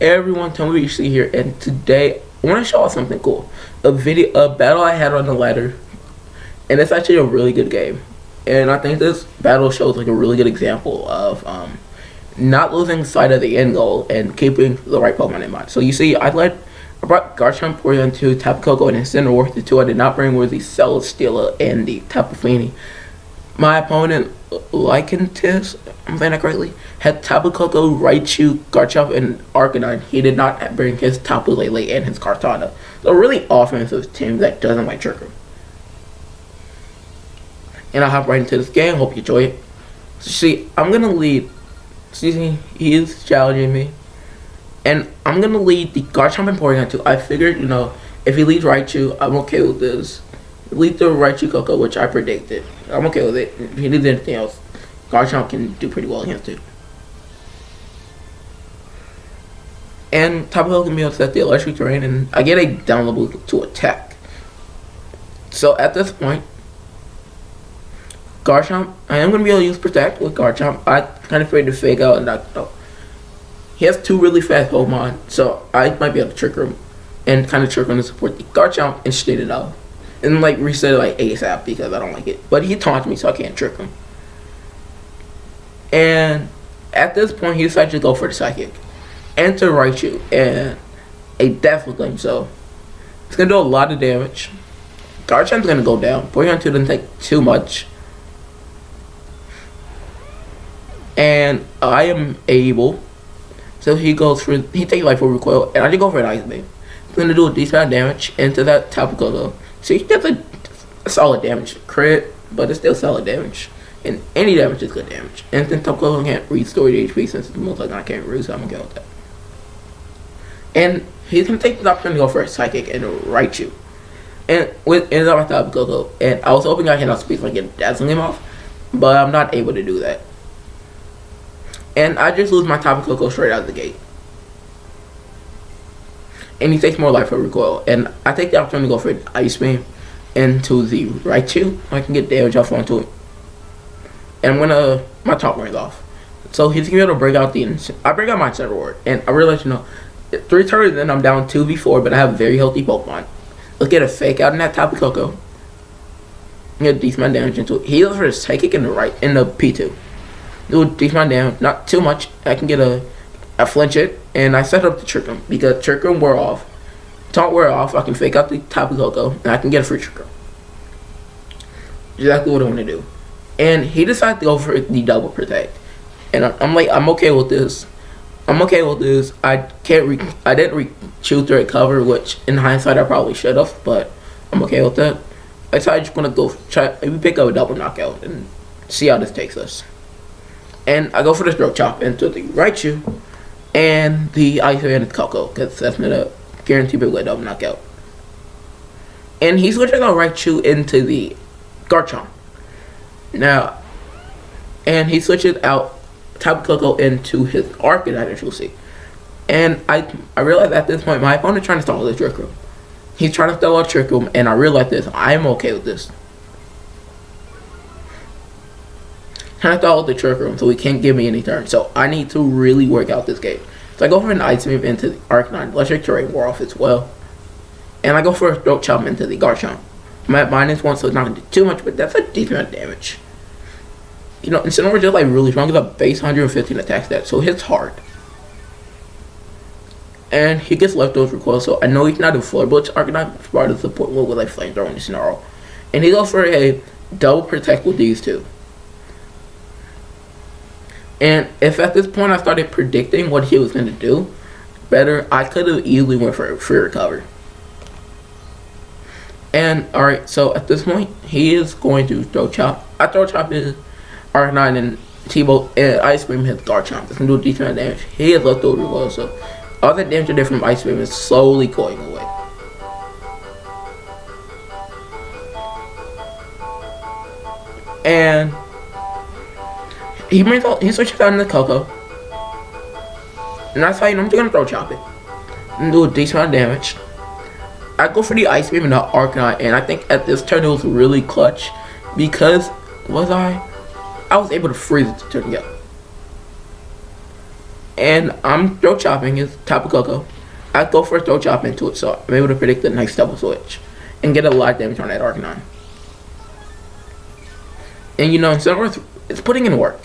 everyone, tell me what you see here, and today I want to show off something cool. A battle I had on the ladder, and it's actually a really good game. And I think this battle shows like a really good example of not losing sight of the end goal and keeping the right Pokemon in mind. So you see, I brought Garchomp, Porygon2, Tapu Koko, and Incineroar. The two I did not bring were the Celesteela and the Tapu Fini. My opponent, Lycantis, I'm saying that correctly, had Tapu Koko, Raichu, Garchomp, and Arcanine. He did not bring his Tapu Lele and his Kartana. So a really offensive team that doesn't like Trick Room. And I'll hop right into this game. Hope you enjoy it. So see, I'm going to lead. See, he is challenging me. And I'm going to lead the Garchomp and Porygon2. I figured, if he leads Raichu, I'm okay with this. Lead the Raichu Koko, which I predicted. I'm okay with it. If he needs anything else, Garchomp can do pretty well against it. And Tapu Koko can be able to set the electric terrain, and I get a down level to attack. So at this point, Garchomp, I am going to be able to use Protect with Garchomp. I'm kind of afraid to fake out and knock it out. He has two really fast Pokemon, so I might be able to trick him and kind of trick him to support the Garchomp and straight it out. And like reset it like ASAP because I don't like it. But he taunts me, so I can't trick him. And at this point, he decided to go for the Psychic. Enter Raichu and a Death Flame, so it's going to do a lot of damage. Garchomp's going to go down. Porygon2 doesn't take too much. And I am able, so he takes Life Orb Recoil, and I just go for an Ice Beam. It's going to do a decent amount of damage into that Tapu Koko. So he gets a solid damage crit, but it's still solid damage. And any damage is good damage. And then Tapu Koko can't restore the HP since it's most likely I can't root, so I'm going to go with that. And he's going to take the opportunity to go for a Psychic and a Raichu. And ends up with Tapu Koko. And I was hoping I can outspeed so I can dazzling him off, but I'm not able to do that. And I just lose my Tapu Koko straight out of the gate. And he takes more Life Orb Recoil. And I take the opportunity to go for an Ice Beam into the Raichu. I can get damage off onto it. And my top wears off. So he's going to be able to break out I break out my Incineroar. And I realize, 3 turns in, I'm down 2v4, but I have very healthy Pokemon. Let's get a fake out in that Tapu Koko. Get a decent amount of damage into it. He goes for a Psychic in the P2. Do a decent amount of damage, not too much. I can get I flinch it, and I set up the Trick Room because Trick Room wore off. Taunt wear off, I can fake out the Tapu Koko, and I can get a free Trick Room. Exactly what I want to do. And he decided to go for the double Protect, and I'm like, I'm okay with this. I didn't choose the right cover, which in hindsight I probably should have, but I'm okay with that. I decided I'm just gonna go maybe pick up a double knockout and see how this takes us. And I go for the Throat Chop into the Raichu and the Ice Beam and the Koko, because that's not a guaranteed big double knockout. And he switches out Raichu into the Garchomp. Now, and he switches out Tapu Koko into his Arcanine, as you'll see. And I realized at this point my opponent is trying to stall the Trick Room. He's trying to stall a Trick Room, and I realized this. I'm okay with this. Trying to stall the Trick Room so he can't give me any turns. So I need to really work out this game. So I go for an Ice Beam into the Arcanine. Electric Terrain wore off as well. And I go for a Throat Chop into the Garchomp. I'm at -1, so it's not going to do too much, but that's a decent amount of damage. Incineroar is just like really strong. He's a base 115 attack stat, so it hits hard. And he gets Leftovers Recoil, so I know he cannot do Floor Blitz. Arcanine provided support with like Flamethrower and Incineroar. And he goes for a double Protect with these two. And if at this point I started predicting what he was going to do better, I could have easily went for a free recover. And alright, so at this point, he is going to Throat Chop. I Throat Chop his Arcanine and T-Bolt and Ice Beam his Garchomp. It's going to do a decent amount of damage. He has Leftover Recoil, so all that damage I did from Ice Beam is slowly going away. And he switches out into Koko. And that's how I'm just going to Throat Chop it. And do a decent amount of damage. I go for the Ice Beam and the Arcanine, and I think at this turn it was really clutch because I was able to freeze it to turn it up. and I'm throw chopping his Tapu Koko. I go for a throw chop into it, so I'm able to predict the next double switch and get a lot of damage on that Arcanine. And you know, Incineroar, it's putting in work.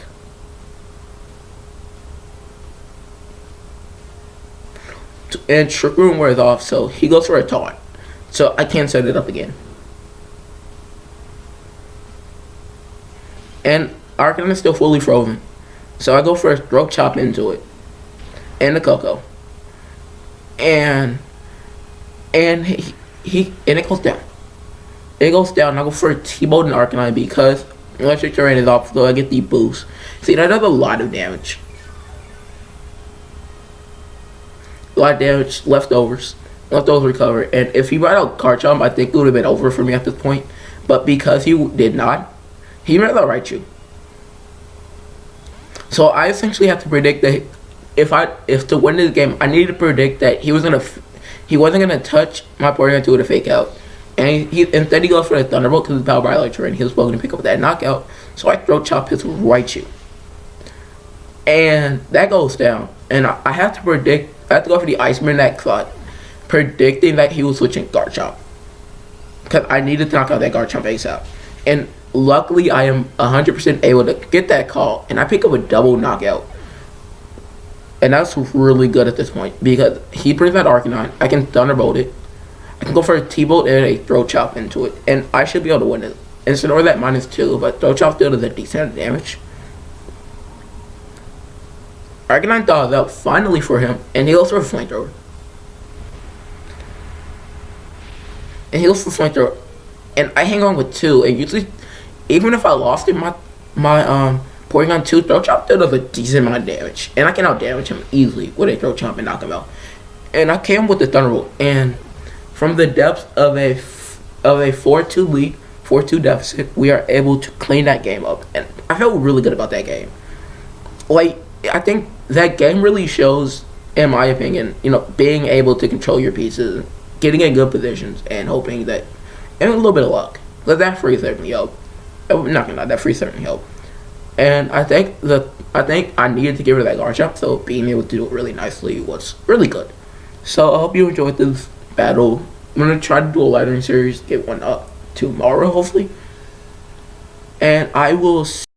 And Trick Room wears off, so he goes for a taunt. So I can't set it up again. And Arcanine is still fully frozen. So I go for a throat chop into it. And the Koko. And it goes down. It goes down. I go for a T-Bolt and Arcanine because electric terrain is off, so I get the boost. See, that does a lot of damage. A lot of damage, leftovers recover. And if he brought out Garchomp, I think it would have been over for me at this point. But because he did not, he might outright Raichu. So I essentially have to predict that if to win this game, I needed to predict that he wasn't gonna touch my Porygon 2 with a fake out. And instead he goes for the Thunderbolt because it's powered by electric terrain. He was going to pick up that knockout. So I throw chop his Raichu. And that goes down. And I have to predict. I have to go for the Iceman that caught, predicting that he was switching Garchomp. Because I needed to knock out that Garchomp ASAP. And luckily, I am 100% able to get that call. And I pick up a double knockout. And that's really good at this point. Because he brings that Arcanine. I can Thunderbolt it. I can go for a T-Bolt and a Throw Chop into it. And I should be able to win it. Incineroar that -2, but Throw Chop still does a decent damage. Arcanine thaws out finally for him, and he goes for a Flamethrower. And I hang on with 2, and usually, even if I lost it, my Porygon 2 Throw Chop still does a decent amount of damage. And I can out damage him easily with a Throw Chop and knock him out. And I came with the Thunderbolt, and from the depths of a 4-2 lead, 4-2 deficit, we are able to clean that game up. And I felt really good about that game. Like, I think that game really shows, in my opinion, you know, being able to control your pieces, getting in good positions, and hoping that, and a little bit of luck. Because that free certainly helped. I'm not gonna lie, that free certainly helped. And I think I needed to get rid of that Garchomp, so being able to do it really nicely was really good. So I hope you enjoyed this battle. I'm gonna try to do a lettering series, get one up tomorrow hopefully. And I will